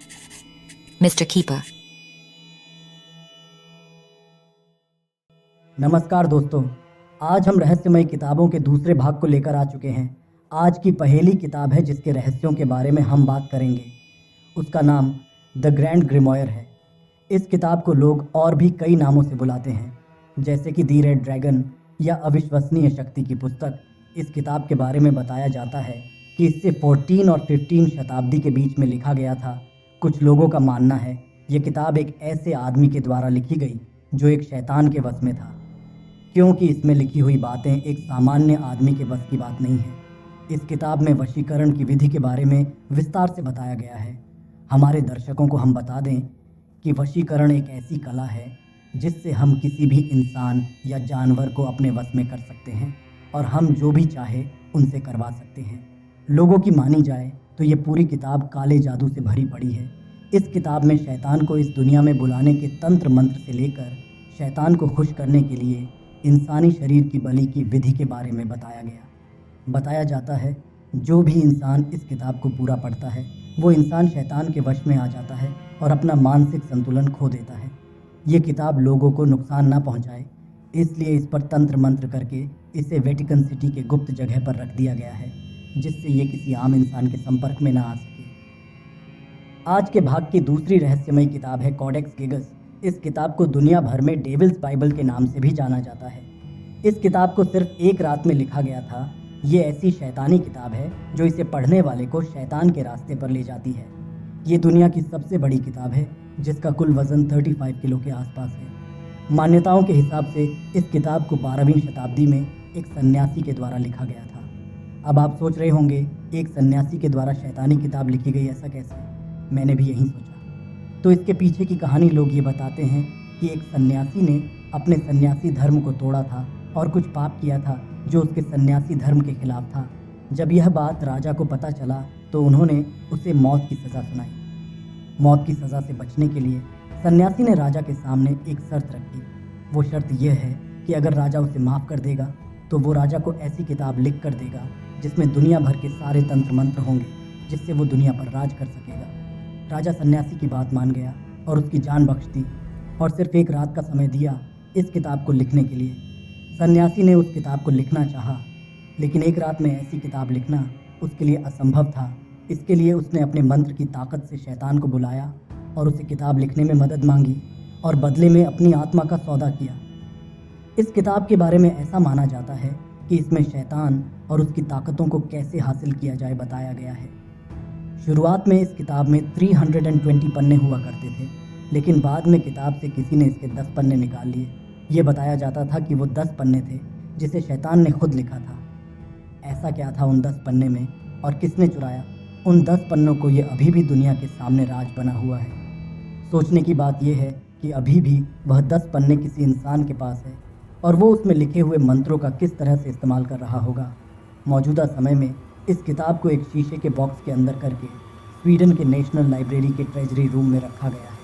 Mr. Keeper. नमस्कार दोस्तों, आज हम रहस्यमय किताबों के दूसरे भाग को लेकर आ चुके हैं। आज की पहेली किताब है जिसके रहस्यों के बारे में हम बात करेंगे। उसका नाम द ग्रैंड ग्रिमोयर है। इस किताब को लोग और भी कई नामों से बुलाते हैं, जैसे कि दी रेड ड्रैगन या अविश्वसनीय शक्ति की पुस्तक। इस किताब के बारे में बताया जाता है कि इसे 14 और 15 शताब्दी के बीच में लिखा गया था। कुछ लोगों का मानना है ये किताब एक ऐसे आदमी के द्वारा लिखी गई जो एक शैतान के वश में था, क्योंकि इसमें लिखी हुई बातें एक सामान्य आदमी के बस की बात नहीं है। इस किताब में वशीकरण की विधि के बारे में विस्तार से बताया गया है। हमारे दर्शकों को हम बता दें कि वशीकरण एक ऐसी कला है जिससे हम किसी भी इंसान या जानवर को अपने वश में कर सकते हैं और हम जो भी चाहे उनसे करवा सकते हैं। लोगों की मानी जाए तो ये पूरी किताब काले जादू से भरी पड़ी है। इस किताब में शैतान को इस दुनिया में बुलाने के तंत्र मंत्र से लेकर शैतान को खुश करने के लिए इंसानी शरीर की बलि की विधि के बारे में बताया गया। बताया जाता है जो भी इंसान इस किताब को पूरा पढ़ता है वो इंसान शैतान के वश में आ जाता है और अपना मानसिक संतुलन खो देता है। ये किताब लोगों को नुकसान ना पहुंचाए, इसलिए इस पर तंत्र मंत्र करके इसे वेटिकन सिटी के गुप्त जगह पर रख दिया गया है, जिससे ये किसी आम इंसान के संपर्क में ना आ सके। आज के भाग की दूसरी रहस्यमय किताब है कॉडेक्स गिगस। इस किताब को दुनिया भर में डेविल्स बाइबल के नाम से भी जाना जाता है। इस किताब को सिर्फ एक रात में लिखा गया था। ये ऐसी शैतानी किताब है जो इसे पढ़ने वाले को शैतान के रास्ते पर ले जाती है। ये दुनिया की सबसे बड़ी किताब है जिसका कुल वजन 35 किलो के आसपास है। मान्यताओं के हिसाब से इस किताब को 12वीं शताब्दी में एक सन्यासी के द्वारा लिखा गया था। अब आप सोच रहे होंगे एक सन्यासी के द्वारा शैतानी किताब लिखी गई, ऐसा कैसे? मैंने भी यही सोचा। तो इसके पीछे की कहानी लोग ये बताते हैं कि एक सन्यासी ने अपने सन्यासी धर्म को तोड़ा था और कुछ पाप किया था जो उसके सन्यासी धर्म के खिलाफ था। जब यह बात राजा को पता चला तो उन्होंने उसे मौत की सज़ा सुनाई। मौत की सज़ा से बचने के लिए सन्यासी ने राजा के सामने एक शर्त रखी। वो शर्त यह है कि अगर राजा उसे माफ़ कर देगा तो वो राजा को ऐसी किताब लिख कर देगा जिसमें दुनिया भर के सारे तंत्र मंत्र होंगे, जिससे वो दुनिया पर राज कर सकेगा। राजा सन्यासी की बात मान गया और उसकी जान बख्श दी और सिर्फ एक रात का समय दिया इस किताब को लिखने के लिए। सन्यासी ने उस किताब को लिखना चाहा, लेकिन एक रात में ऐसी किताब लिखना उसके लिए असंभव था। इसके लिए उसने अपने मंत्र की ताकत से शैतान को बुलाया और उसे किताब लिखने में मदद मांगी और बदले में अपनी आत्मा का सौदा किया। इस किताब के बारे में ऐसा माना जाता है कि इसमें शैतान और उसकी ताकतों को कैसे हासिल किया जाए बताया गया है। शुरुआत में इस किताब में 320 पन्ने हुआ करते थे, लेकिन बाद में किताब से किसी ने इसके 10 पन्ने निकाल लिए। ये बताया जाता था कि वो 10 पन्ने थे जिसे शैतान ने खुद लिखा था। ऐसा क्या था उन 10 पन्ने में और किसने चुराया उन 10 पन्नों को, ये अभी भी दुनिया के सामने राज बना हुआ है। सोचने की बात यह है कि अभी भी वह 10 पन्ने किसी इंसान के पास है और वो उसमें लिखे हुए मंत्रों का किस तरह से इस्तेमाल कर रहा होगा। मौजूदा समय में इस किताब को एक शीशे के बॉक्स के अंदर करके स्वीडन के नेशनल लाइब्रेरी के ट्रेजरी रूम में रखा गया है।